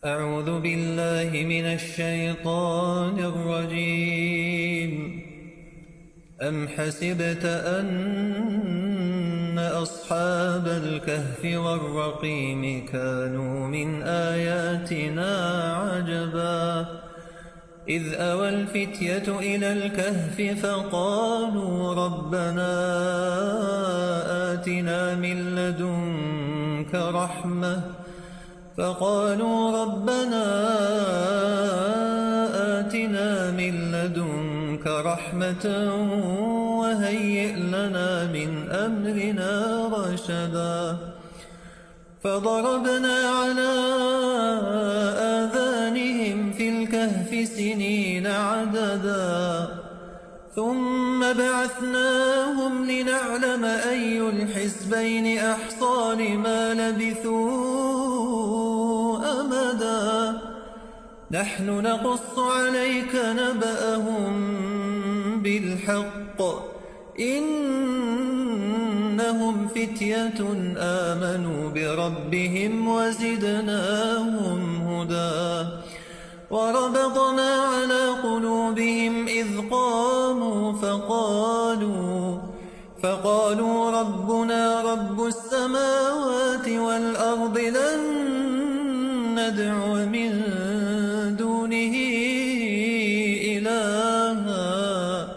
أعوذ بالله من الشيطان الرجيم. أم حسبت أن أصحاب الكهف والرقيم كانوا من آياتنا عجبا إذ أوى الفتية إلى الكهف فقالوا ربنا آتنا من لدنك رحمة وهيئ لنا من أمرنا رشدا فضربنا على آذانهم في الكهف سنين عددا ثم بعثناهم لنعلم أي الحزبين أحصى لما لبثوا أمدا نحن نقص عليك نبأهم بالحق إنهم فتية آمنوا بربهم وزدناهم هدى وربطنا على قلوبهم إذ قاموا فقالوا ربنا رب السماوات والأرض لن ندعو من دونه إلها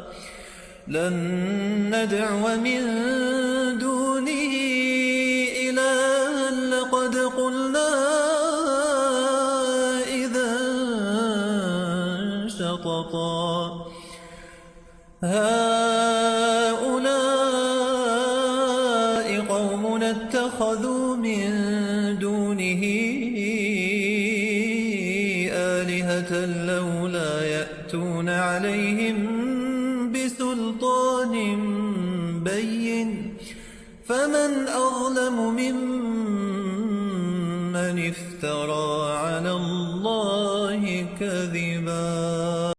لقد قلنا إذا شططا هؤلاء قومنا اتخذوا من دونه آلهة لولا يأتون عليهم بسلطان بين فمن أظلم ممن افترى على الله كذبا.